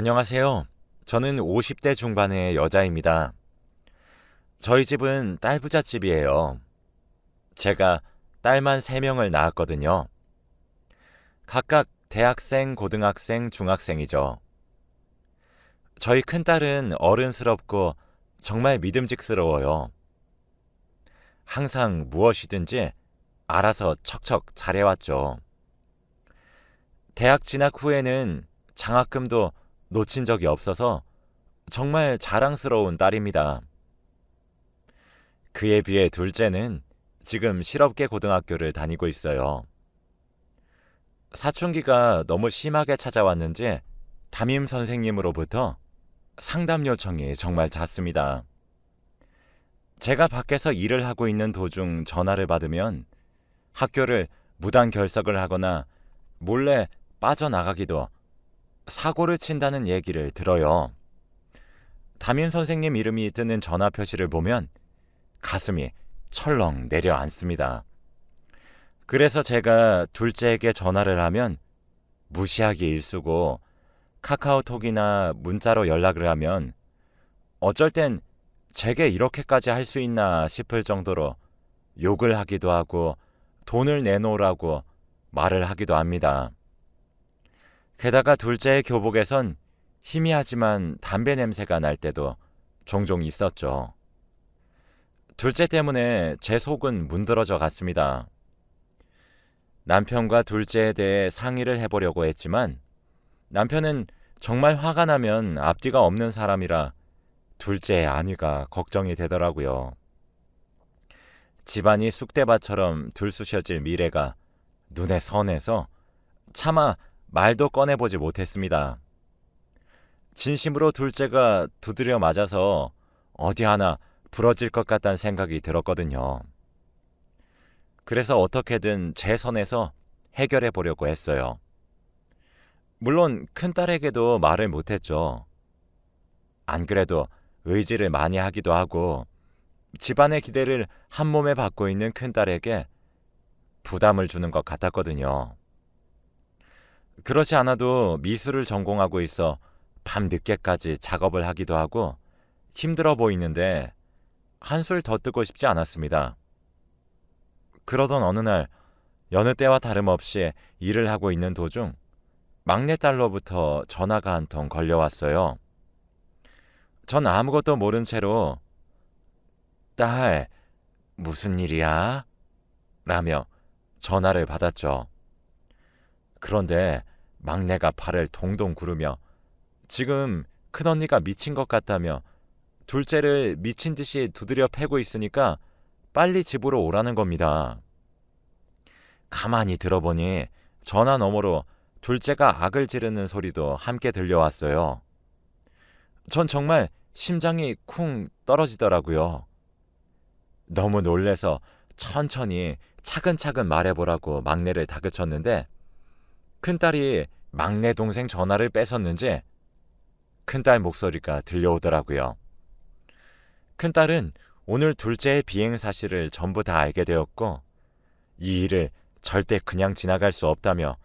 안녕하세요. 저는 50대 중반의 여자입니다. 저희 집은 딸부잣집이에요. 제가 딸만 3명을 낳았거든요. 각각 대학생, 고등학생, 중학생이죠. 저희 큰딸은 어른스럽고 정말 믿음직스러워요. 항상 무엇이든지 알아서 척척 잘해왔죠. 대학 진학 후에는 장학금도 놓친 적이 없어서 정말 자랑스러운 딸입니다. 그에 비해 둘째는 지금 실업계 고등학교를 다니고 있어요. 사춘기가 너무 심하게 찾아왔는지 담임 선생님으로부터 상담 요청이 정말 잦습니다. 제가 밖에서 일을 하고 있는 도중 전화를 받으면 학교를 무단 결석을 하거나 몰래 빠져나가기도, 사고를 친다는 얘기를 들어요. 담임 선생님 이름이 뜨는 전화 표시를 보면 가슴이 철렁 내려앉습니다. 그래서 제가 둘째에게 전화를 하면 무시하기 일쑤고, 카카오톡이나 문자로 연락을 하면 어쩔 땐 제게 이렇게까지 할 수 있나 싶을 정도로 욕을 하기도 하고 돈을 내놓으라고 말을 하기도 합니다. 게다가 둘째의 교복에선 희미하지만 담배 냄새가 날 때도 종종 있었죠. 둘째 때문에 제 속은 문드러져 갔습니다. 남편과 둘째에 대해 상의를 해보려고 했지만 남편은 정말 화가 나면 앞뒤가 없는 사람이라 둘째의 안위가 걱정이 되더라고요. 집안이 쑥대밭처럼 들쑤셔질 미래가 눈에 선해서 차마 말도 꺼내보지 못했습니다. 진심으로 둘째가 두드려 맞아서 어디 하나 부러질 것 같다는 생각이 들었거든요. 그래서 어떻게든 제 선에서 해결해 보려고 했어요. 물론 큰딸에게도 말을 못했죠. 안 그래도 의지를 많이 하기도 하고 집안의 기대를 한 몸에 받고 있는 큰딸에게 부담을 주는 것 같았거든요. 그렇지 않아도 미술을 전공하고 있어 밤늦게까지 작업을 하기도 하고 힘들어 보이는데 한술 더 뜨고 싶지 않았습니다. 그러던 어느 날 여느 때와 다름없이 일을 하고 있는 도중 막내딸로부터 전화가 한 통 걸려왔어요. 전 아무것도 모른 채로 "딸, 무슨 일이야?" 라며 전화를 받았죠. 그런데 막내가 발을 동동 구르며 지금 큰언니가 미친 것 같다며 둘째를 미친 듯이 두드려 패고 있으니까 빨리 집으로 오라는 겁니다. 가만히 들어보니 전화 너머로 둘째가 악을 지르는 소리도 함께 들려왔어요. 전 정말 심장이 쿵 떨어지더라고요. 너무 놀래서 천천히 차근차근 말해보라고 막내를 다그쳤는데 큰딸이 막내 동생 전화를 뺏었는지 큰딸 목소리가 들려오더라고요. 큰딸은 오늘 둘째의 비행 사실을 전부 다 알게 되었고 이 일을 절대 그냥 지나갈 수 없다며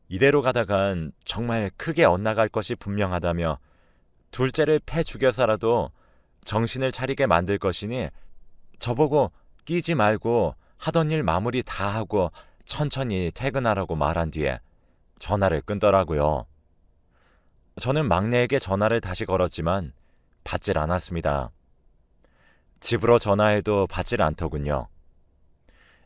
이대로 가다간 정말 크게 엇나갈 것이 분명하다며 둘째를 패 죽여서라도 정신을 차리게 만들 것이니 저보고 끼지 말고 하던 일 마무리 다 하고 천천히 퇴근하라고 말한 뒤에 전화를 끊더라고요. 저는 막내에게 전화를 다시 걸었지만 받질 않았습니다. 집으로 전화해도 받질 않더군요.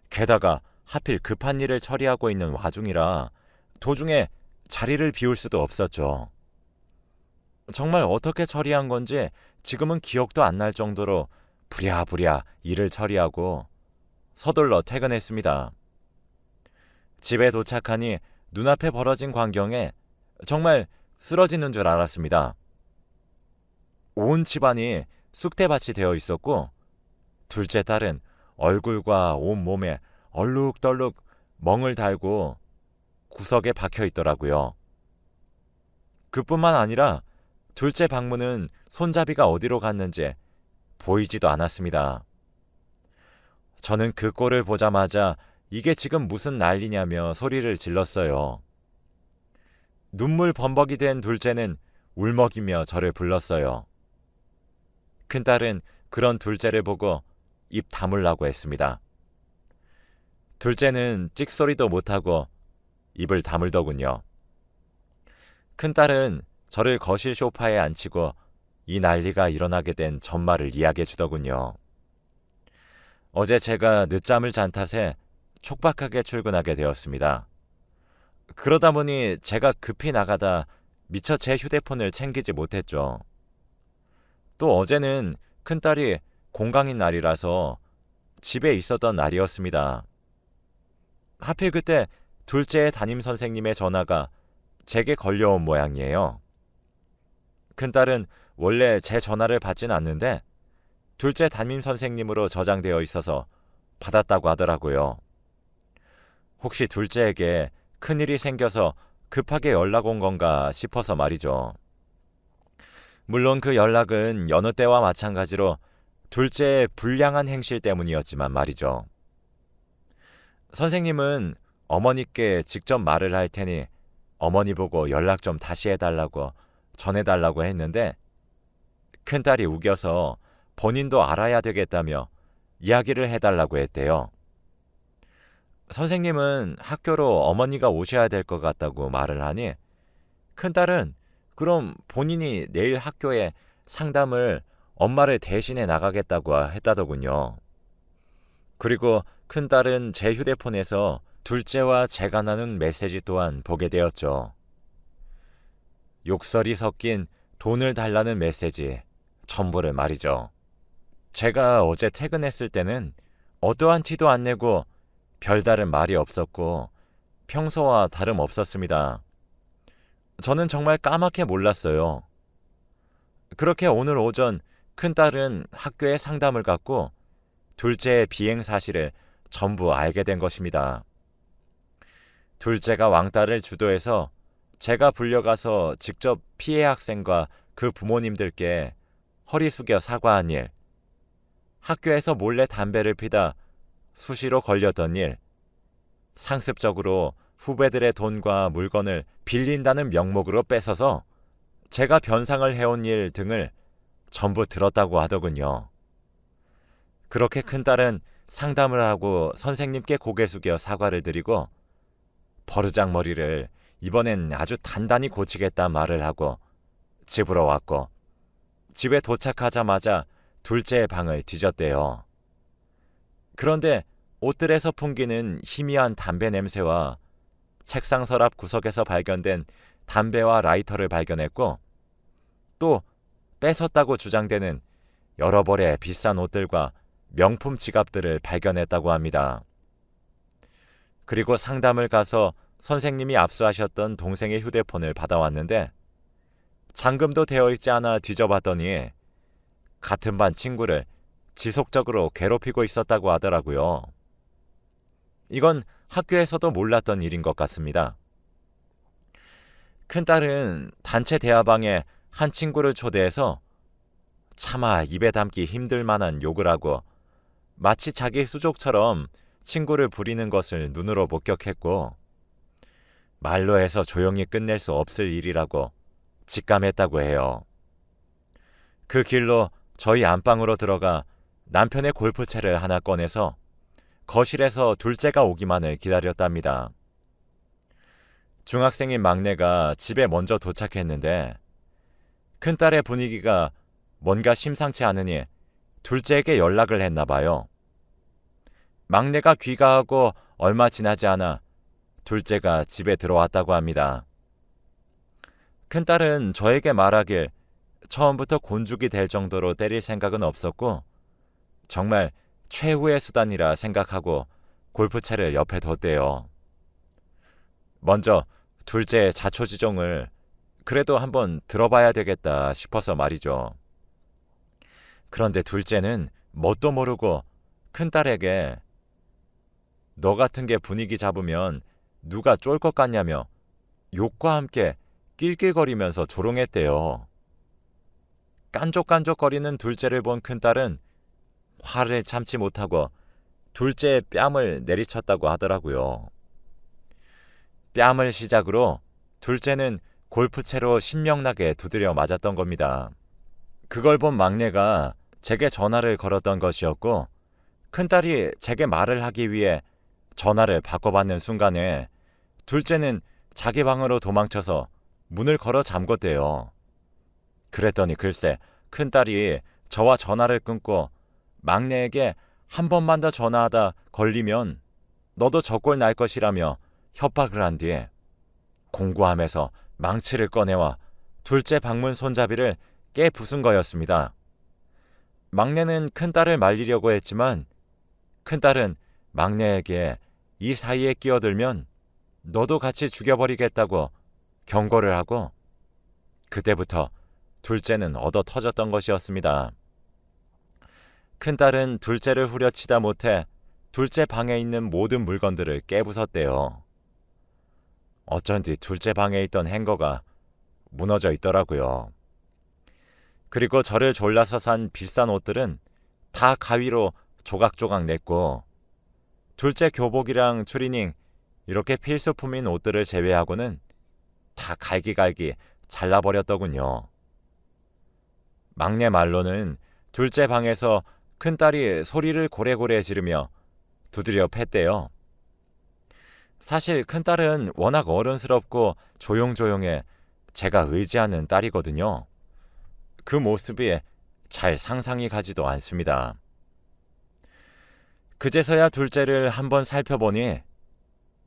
게다가 하필 급한 일을 처리하고 있는 와중이라 도중에 자리를 비울 수도 없었죠. 정말 어떻게 처리한 건지 지금은 기억도 안 날 정도로 부랴부랴 일을 처리하고 서둘러 퇴근했습니다. 집에 도착하니 눈앞에 벌어진 광경에 정말 쓰러지는 줄 알았습니다. 온 집안이 쑥대밭이 되어 있었고 둘째 딸은 얼굴과 온몸에 얼룩덜룩 멍을 달고 구석에 박혀 있더라고요. 그뿐만 아니라 둘째 방문은 손잡이가 어디로 갔는지 보이지도 않았습니다. 저는 그 꼴을 보자마자 이게 지금 무슨 난리냐며 소리를 질렀어요. 눈물 범벅이 된 둘째는 울먹이며 저를 불렀어요. 큰딸은 그런 둘째를 보고 입 다물라고 했습니다. 둘째는 찍소리도 못하고 입을 다물더군요. 큰딸은 저를 거실 소파에 앉히고 이 난리가 일어나게 된 전말을 이야기해 주더군요. 어제 제가 늦잠을 잔 탓에 촉박하게 출근하게 되었습니다. 그러다 보니 제가 급히 나가다 미처 제 휴대폰을 챙기지 못했죠. 또 어제는 큰딸이 공강인 날이라서 집에 있었던 날이었습니다. 하필 그때 둘째의 담임선생님의 전화가 제게 걸려온 모양이에요. 큰딸은 원래 제 전화를 받진 않는데 둘째 담임선생님으로 저장되어 있어서 받았다고 하더라고요. 혹시 둘째에게 큰일이 생겨서 급하게 연락 온 건가 싶어서 말이죠. 물론 그 연락은 여느 때와 마찬가지로 둘째의 불량한 행실 때문이었지만 말이죠. 선생님은 어머니께 직접 말을 할 테니 어머니 보고 연락 좀 다시 해달라고 전해달라고 했는데 큰딸이 우겨서 본인도 알아야 되겠다며 이야기를 해달라고 했대요. 선생님은 학교로 어머니가 오셔야 될 것 같다고 말을 하니 큰딸은 그럼 본인이 내일 학교에 상담을 엄마를 대신해 나가겠다고 했다더군요. 그리고 큰딸은 제 휴대폰에서 둘째와 제가 나눈 메시지 또한 보게 되었죠. 욕설이 섞인 돈을 달라는 메시지 전부를 말이죠. 제가 어제 퇴근했을 때는 어떠한 티도 안 내고 별다른 말이 없었고 평소와 다름없었습니다. 저는 정말 까맣게 몰랐어요. 그렇게 오늘 오전 큰딸은 학교에 상담을 갖고 둘째의 비행 사실을 전부 알게 된 것입니다. 둘째가 왕따를 주도해서 제가 불려가서 직접 피해 학생과 그 부모님들께 허리 숙여 사과한 일, 학교에서 몰래 담배를 피다 수시로 걸렸던 일, 상습적으로 후배들의 돈과 물건을 빌린다는 명목으로 뺏어서 제가 변상을 해온 일 등을 전부 들었다고 하더군요. 그렇게 큰딸은 상담을 하고 선생님께 고개 숙여 사과를 드리고 버르장머리를 이번엔 아주 단단히 고치겠다 말을 하고 집으로 왔고 집에 도착하자마자 둘째의 방을 뒤졌대요. 그런데 옷들에서 풍기는 희미한 담배 냄새와 책상 서랍 구석에서 발견된 담배와 라이터를 발견했고 또 뺏었다고 주장되는 여러 벌의 비싼 옷들과 명품 지갑들을 발견했다고 합니다. 그리고 상담을 가서 선생님이 압수하셨던 동생의 휴대폰을 받아왔는데 잠금도 되어 있지 않아 뒤져봤더니 같은 반 친구를 지속적으로 괴롭히고 있었다고 하더라고요. 이건 학교에서도 몰랐던 일인 것 같습니다. 큰딸은 단체 대화방에 한 친구를 초대해서 차마 입에 담기 힘들 만한 욕을 하고 마치 자기 수족처럼 친구를 부리는 것을 눈으로 목격했고 말로 해서 조용히 끝낼 수 없을 일이라고 직감했다고 해요. 그 길로 저희 안방으로 들어가 남편의 골프채를 하나 꺼내서 거실에서 둘째가 오기만을 기다렸답니다. 중학생인 막내가 집에 먼저 도착했는데 큰딸의 분위기가 뭔가 심상치 않으니 둘째에게 연락을 했나 봐요. 막내가 귀가하고 얼마 지나지 않아 둘째가 집에 들어왔다고 합니다. 큰딸은 저에게 말하길 처음부터 곤죽이 될 정도로 때릴 생각은 없었고 정말 최후의 수단이라 생각하고 골프채를 옆에 뒀대요. 먼저 둘째의 자초지종을 그래도 한번 들어봐야 되겠다 싶어서 말이죠. 그런데 둘째는 뭣도 모르고 큰딸에게 너 같은 게 분위기 잡으면 누가 쫄 것 같냐며 욕과 함께 낄낄거리면서 조롱했대요. 깐족깐족거리는 둘째를 본 큰딸은 화를 참지 못하고 둘째의 뺨을 내리쳤다고 하더라고요. 뺨을 시작으로 둘째는 골프채로 신명나게 두드려 맞았던 겁니다. 그걸 본 막내가 제게 전화를 걸었던 것이었고 큰딸이 제게 말을 하기 위해 전화를 바꿔받는 순간에 둘째는 자기 방으로 도망쳐서 문을 걸어 잠궜대요. 그랬더니 글쎄 큰딸이 저와 전화를 끊고 막내에게 한 번만 더 전화하다 걸리면 너도 저꼴 날 것이라며 협박을 한 뒤에 공고함에서 망치를 꺼내와 둘째 방문 손잡이를 깨 부순 거였습니다. 막내는 큰딸을 말리려고 했지만 큰딸은 막내에게 이 사이에 끼어들면 너도 같이 죽여버리겠다고 경고를 하고 그때부터 둘째는 얻어 터졌던 것이었습니다. 큰딸은 둘째를 후려치다 못해 둘째 방에 있는 모든 물건들을 깨부쉈대요. 어쩐지 둘째 방에 있던 행거가 무너져 있더라고요. 그리고 저를 졸라서 산 비싼 옷들은 다 가위로 조각조각 냈고 둘째 교복이랑 추리닝 이렇게 필수품인 옷들을 제외하고는 다 갈기갈기 잘라버렸더군요. 막내 말로는 둘째 방에서 큰딸이 소리를 고래고래 지르며 두드려 팼대요. 사실 큰딸은 워낙 어른스럽고 조용조용해 제가 의지하는 딸이거든요. 그 모습이 잘 상상이 가지도 않습니다. 그제서야 둘째를 한번 살펴보니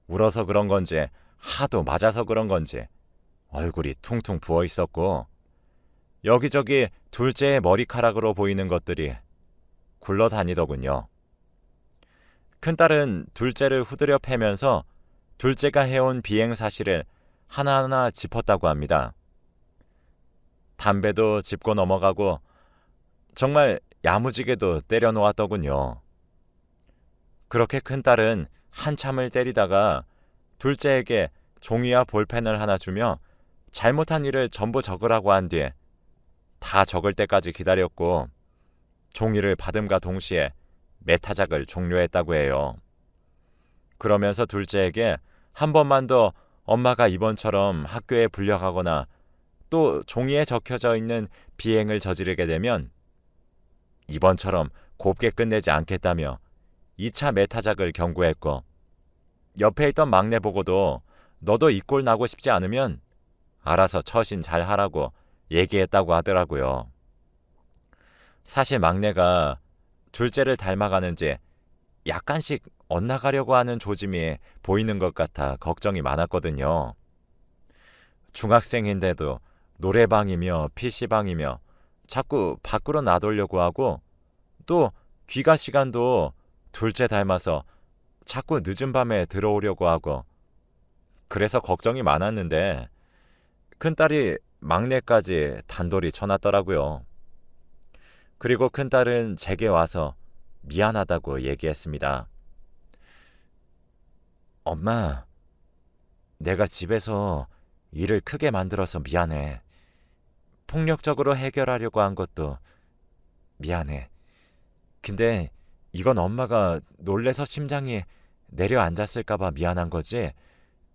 울어서 그런 건지 하도 맞아서 그런 건지 얼굴이 퉁퉁 부어 있었고 여기저기 둘째의 머리카락으로 보이는 것들이 굴러다니더군요. 큰딸은 둘째를 후드려 패면서 둘째가 해온 비행 사실을 하나하나 짚었다고 합니다. 담배도 짚고 넘어가고 정말 야무지게도 때려 놓았더군요. 그렇게 큰딸은 한참을 때리다가 둘째에게 종이와 볼펜을 하나 주며 잘못한 일을 전부 적으라고 한 뒤에 다 적을 때까지 기다렸고 종이를 받음과 동시에 메타작을 종료했다고 해요. 그러면서 둘째에게 한 번만 더 엄마가 이번처럼 학교에 불려가거나 또 종이에 적혀져 있는 비행을 저지르게 되면 이번처럼 곱게 끝내지 않겠다며 2차 메타작을 경고했고 옆에 있던 막내 보고도 너도 이 꼴 나고 싶지 않으면 알아서 처신 잘 하라고 얘기했다고 하더라고요. 사실 막내가 둘째를 닮아가는지 약간씩 엇나가려고 하는 조짐이 보이는 것 같아 걱정이 많았거든요. 중학생인데도 노래방이며 PC방이며 자꾸 밖으로 나돌려고 하고 또 귀가 시간도 둘째 닮아서 자꾸 늦은 밤에 들어오려고 하고 그래서 걱정이 많았는데 큰딸이 막내까지 단돌이 쳐놨더라고요. 그리고 큰딸은 제게 와서 미안하다고 얘기했습니다. 엄마, 내가 집에서 일을 크게 만들어서 미안해. 폭력적으로 해결하려고 한 것도 미안해. 근데 이건 엄마가 놀래서 심장이 내려앉았을까봐 미안한 거지.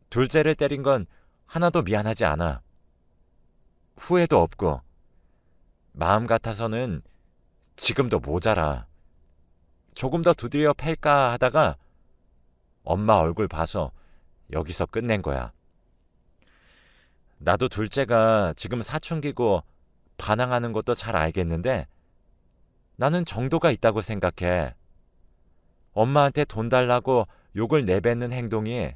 둘째를 때린 건 하나도 미안하지 않아. 후회도 없고 마음 같아서는 지금도 모자라. 조금 더 두드려 팰까 하다가 엄마 얼굴 봐서 여기서 끝낸 거야. 나도 둘째가 지금 사춘기고 반항하는 것도 잘 알겠는데 나는 정도가 있다고 생각해. 엄마한테 돈 달라고 욕을 내뱉는 행동이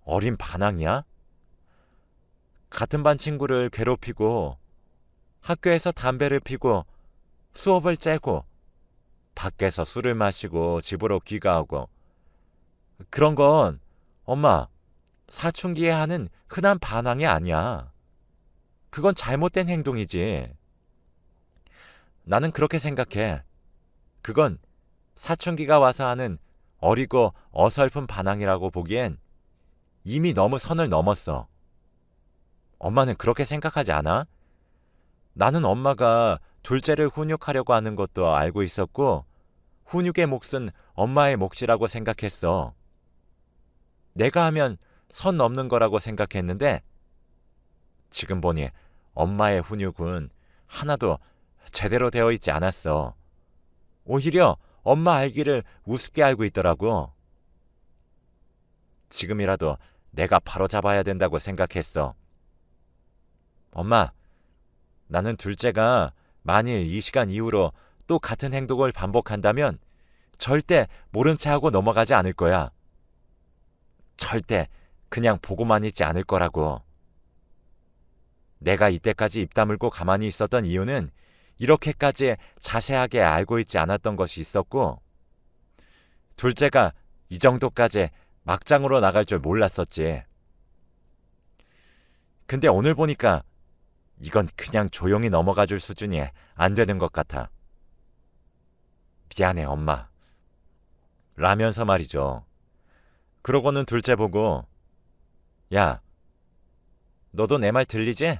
어린 반항이야? 같은 반 친구를 괴롭히고 학교에서 담배를 피고 수업을 째고 밖에서 술을 마시고 집으로 귀가하고 그런 건 엄마 사춘기에 하는 흔한 반항이 아니야. 그건 잘못된 행동이지. 나는 그렇게 생각해. 그건 사춘기가 와서 하는 어리고 어설픈 반항이라고 보기엔 이미 너무 선을 넘었어. 엄마는 그렇게 생각하지 않아? 나는 엄마가 둘째를 훈육하려고 하는 것도 알고 있었고 훈육의 몫은 엄마의 몫이라고 생각했어. 내가 하면 선 넘는 거라고 생각했는데 지금 보니 엄마의 훈육은 하나도 제대로 되어 있지 않았어. 오히려 엄마 알기를 우습게 알고 있더라고. 지금이라도 내가 바로잡아야 된다고 생각했어. 엄마, 나는 둘째가 만일 이 시간 이후로 또 같은 행동을 반복한다면 절대 모른 체 하고 넘어가지 않을 거야. 절대 그냥 보고만 있지 않을 거라고. 내가 이때까지 입 다물고 가만히 있었던 이유는 이렇게까지 자세하게 알고 있지 않았던 것이 있었고, 둘째가 이 정도까지 막장으로 나갈 줄 몰랐었지. 근데 오늘 보니까 이건 그냥 조용히 넘어가 줄 수준이 안 되는 것 같아. 미안해, 엄마. 라면서 말이죠. 그러고는 둘째 보고, 야, 너도 내 말 들리지?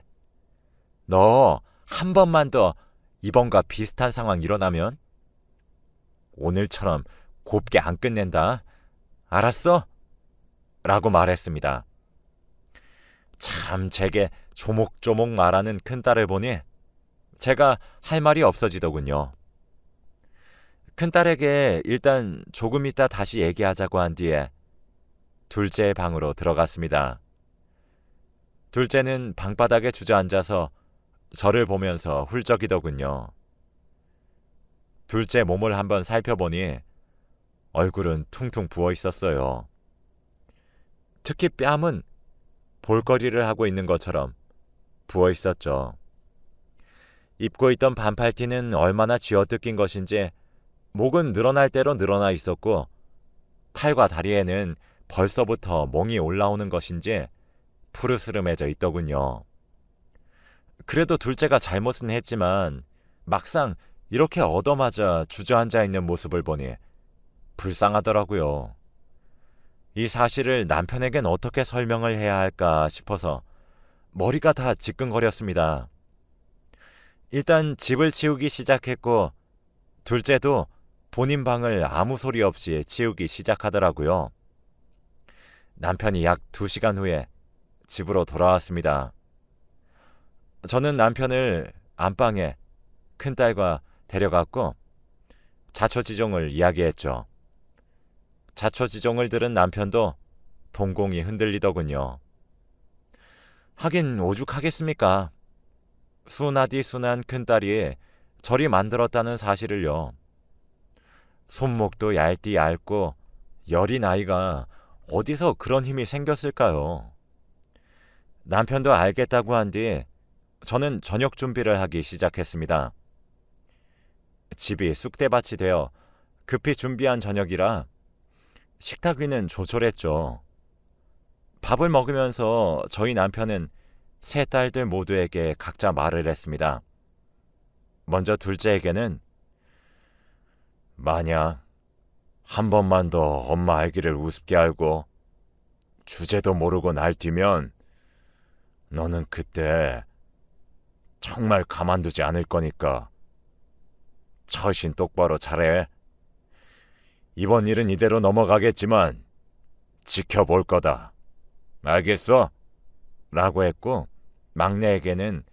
너 한 번만 더 이번과 비슷한 상황 일어나면 오늘처럼 곱게 안 끝낸다. 알았어? 라고 말했습니다. 참 제게 조목조목 말하는 큰딸을 보니 제가 할 말이 없어지더군요. 큰딸에게 일단 조금 있다 다시 얘기하자고 한 뒤에 둘째의 방으로 들어갔습니다. 둘째는 방바닥에 주저앉아서 저를 보면서 훌쩍이더군요. 둘째 몸을 한번 살펴보니 얼굴은 퉁퉁 부어 있었어요. 특히 뺨은 볼거리를 하고 있는 것처럼 부어 있었죠. 입고 있던 반팔티는 얼마나 쥐어뜯긴 것인지 목은 늘어날 대로 늘어나 있었고 팔과 다리에는 벌써부터 멍이 올라오는 것인지 푸르스름해져 있더군요. 그래도 둘째가 잘못은 했지만 막상 이렇게 얻어맞아 주저앉아 있는 모습을 보니 불쌍하더라고요. 이 사실을 남편에겐 어떻게 설명을 해야 할까 싶어서 머리가 다 지끈거렸습니다. 일단 집을 치우기 시작했고 둘째도 본인 방을 아무 소리 없이 치우기 시작하더라고요. 남편이 약 2시간 후에 집으로 돌아왔습니다. 저는 남편을 안방에 큰딸과 데려갔고 자초지종을 이야기했죠. 자초지종을 들은 남편도 동공이 흔들리더군요. 하긴 오죽하겠습니까? 순하디 순한 큰딸이 저리 만들었다는 사실을요. 손목도 얇디 얇고 여린 아이가 어디서 그런 힘이 생겼을까요? 남편도 알겠다고 한 뒤 저는 저녁 준비를 하기 시작했습니다. 집이 쑥대밭이 되어 급히 준비한 저녁이라 식탁 위는 조촐했죠. 밥을 먹으면서 저희 남편은 세 딸들 모두에게 각자 말을 했습니다. 먼저 둘째에게는 만약 한 번만 더 엄마 알기를 우습게 알고 주제도 모르고 날뛰면 너는 그때 정말 가만두지 않을 거니까 처신 똑바로 잘해. 이번 일은 이대로 넘어가겠지만 지켜볼 거다. 알겠어? 라고 했고 막내에게는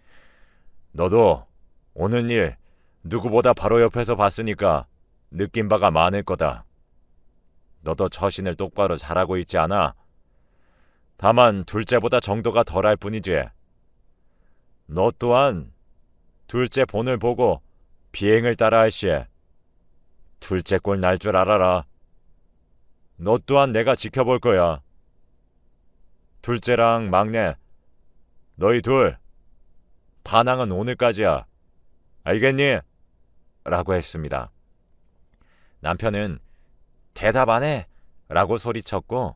너도 오는 일 누구보다 바로 옆에서 봤으니까 느낀 바가 많을 거다. 너도 처신을 똑바로 잘하고 있지 않아? 다만 둘째보다 정도가 덜할 뿐이지. 너 또한 둘째 본을 보고 비행을 따라할 시에 둘째 꼴 날 줄 알아라. 너 또한 내가 지켜볼 거야. 둘째랑 막내 너희 둘 반항은 오늘까지야. 알겠니? 라고 했습니다. 남편은 대답 안 해! 라고 소리쳤고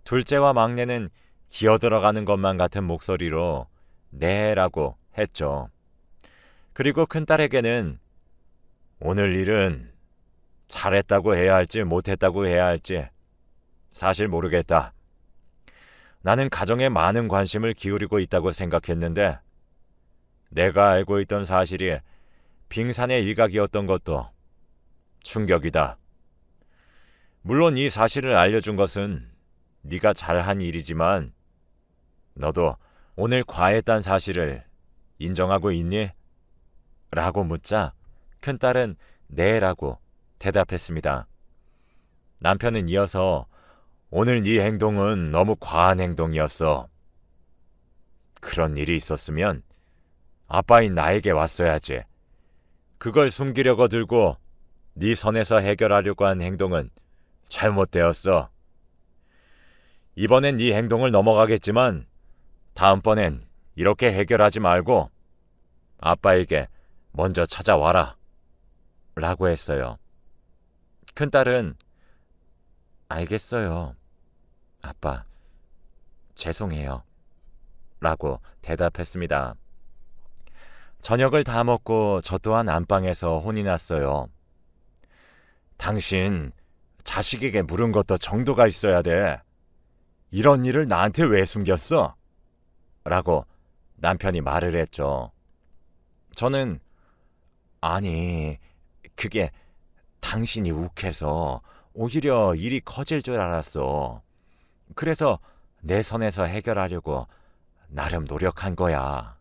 둘째와 막내는 기어들어가는 것만 같은 목소리로 네 라고 했죠. 그리고 큰딸에게는 오늘 일은 잘했다고 해야 할지 못했다고 해야 할지 사실 모르겠다. 나는 가정에 많은 관심을 기울이고 있다고 생각했는데 내가 알고 있던 사실이 빙산의 일각이었던 것도 충격이다. 물론 이 사실을 알려준 것은 네가 잘한 일이지만 너도 오늘 과했단 사실을 인정하고 있니? 라고 묻자 큰딸은 네라고 대답했습니다. 남편은 이어서 오늘 네 행동은 너무 과한 행동이었어. 그런 일이 있었으면 아빠인 나에게 왔어야지. 그걸 숨기려고 들고 네 선에서 해결하려고 한 행동은 잘못되었어. 이번엔 네 행동을 넘어가겠지만 다음번엔 이렇게 해결하지 말고 아빠에게 먼저 찾아와라. 라고 했어요. 큰딸은 알겠어요. 아빠, 죄송해요. 라고 대답했습니다. 저녁을 다 먹고 저 또한 안방에서 혼이 났어요. 당신 자식에게 물은 것도 정도가 있어야 돼. 이런 일을 나한테 왜 숨겼어? 라고 남편이 말을 했죠. 저는 아니, 그게 당신이 욱해서 오히려 일이 커질 줄 알았어. 그래서 내 선에서 해결하려고 나름 노력한 거야.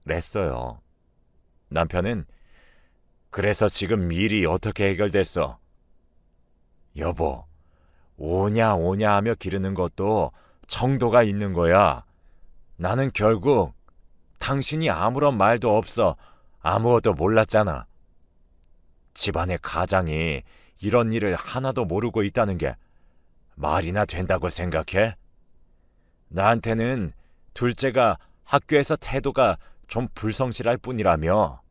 랬어요. 남편은 그래서 지금 일이 어떻게 해결됐어? 여보, 오냐 오냐 하며 기르는 것도 정도가 있는 거야. 나는 결국 당신이 아무런 말도 없어 아무것도 몰랐잖아. 집안의 가장이 이런 일을 하나도 모르고 있다는 게 말이나 된다고 생각해? 나한테는 둘째가 학교에서 태도가 좀 불성실할 뿐이라며.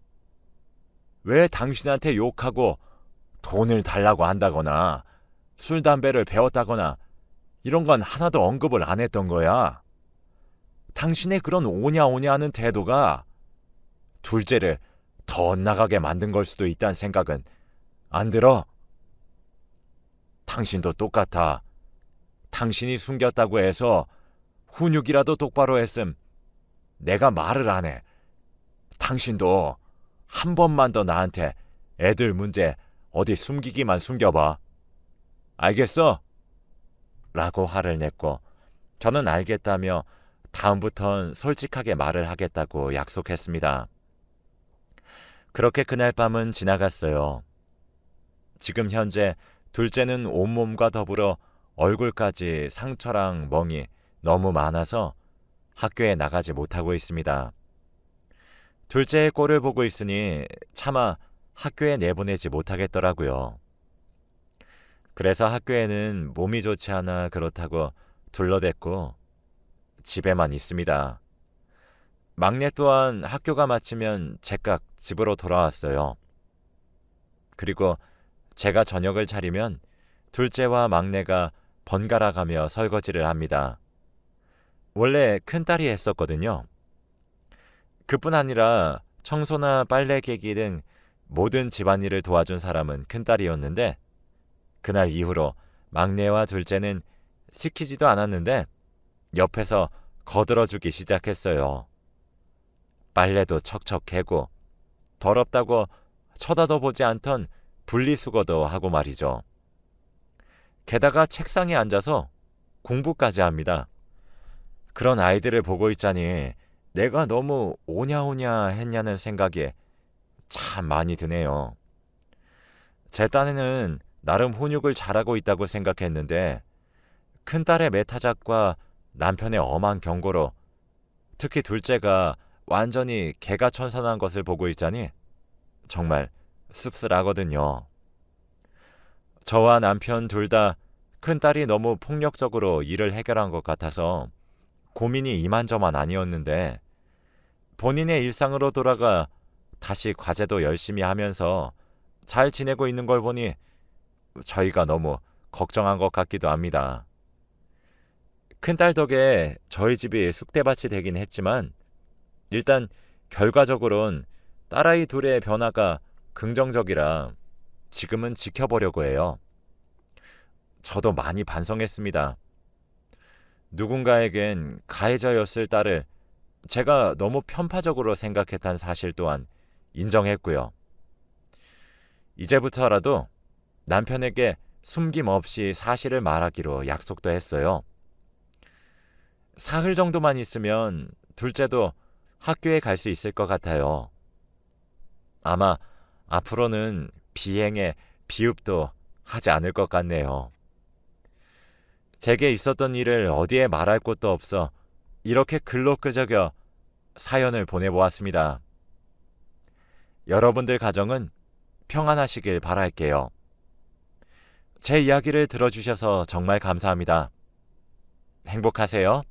왜 당신한테 욕하고 돈을 달라고 한다거나 술, 담배를 배웠다거나 이런 건 하나도 언급을 안 했던 거야. 당신의 그런 오냐오냐 하는 태도가 둘째를 더 엇나가게 만든 걸 수도 있다는 생각은 안 들어? 당신도 똑같아. 당신이 숨겼다고 해서 훈육이라도 똑바로 했음 내가 말을 안 해. 당신도 한 번만 더 나한테 애들 문제 어디 숨기기만 숨겨봐. 알겠어? 라고 화를 냈고 저는 알겠다며 다음부턴 솔직하게 말을 하겠다고 약속했습니다. 그렇게 그날 밤은 지나갔어요. 지금 현재 둘째는 온몸과 더불어 얼굴까지 상처랑 멍이 너무 많아서 학교에 나가지 못하고 있습니다. 둘째의 꼴을 보고 있으니 차마 학교에 내보내지 못하겠더라고요. 그래서 학교에는 몸이 좋지 않아 그렇다고 둘러댔고 집에만 있습니다. 막내 또한 학교가 마치면 제각 집으로 돌아왔어요. 그리고 제가 저녁을 차리면 둘째와 막내가 번갈아 가며 설거지를 합니다. 원래 큰딸이 했었거든요. 그뿐 아니라 청소나 빨래 개기 등 모든 집안일을 도와준 사람은 큰딸이었는데 그날 이후로 막내와 둘째는 시키지도 않았는데 옆에서 거들어주기 시작했어요. 빨래도 척척 개고 더럽다고 쳐다도 보지 않던 분리수거도 하고 말이죠. 게다가 책상에 앉아서 공부까지 합니다. 그런 아이들을 보고 있자니 내가 너무 오냐오냐 했냐는 생각이 참 많이 드네요. 제 딴에는 나름 훈육을 잘하고 있다고 생각했는데 큰딸의 매타작과 남편의 엄한 경고로 특히 둘째가 완전히 개가천선한 것을 보고 있자니 정말 씁쓸하거든요. 저와 남편 둘 다 큰딸이 너무 폭력적으로 일을 해결한 것 같아서 고민이 이만저만 아니었는데 본인의 일상으로 돌아가 다시 과제도 열심히 하면서 잘 지내고 있는 걸 보니 저희가 너무 걱정한 것 같기도 합니다. 큰딸 덕에 저희 집이 쑥대밭이 되긴 했지만 일단 결과적으론 딸아이 둘의 변화가 긍정적이라 지금은 지켜보려고 해요. 저도 많이 반성했습니다. 누군가에겐 가해자였을 딸을 제가 너무 편파적으로 생각했다는 사실 또한 인정했고요. 이제부터라도 남편에게 숨김없이 사실을 말하기로 약속도 했어요. 사흘 정도만 있으면 둘째도 학교에 갈 수 있을 것 같아요. 아마 앞으로는 비행에 비읍도 하지 않을 것 같네요. 제게 있었던 일을 어디에 말할 곳도 없어 이렇게 글로 끄적여 사연을 보내보았습니다. 여러분들 가정은 평안하시길 바랄게요. 제 이야기를 들어주셔서 정말 감사합니다. 행복하세요.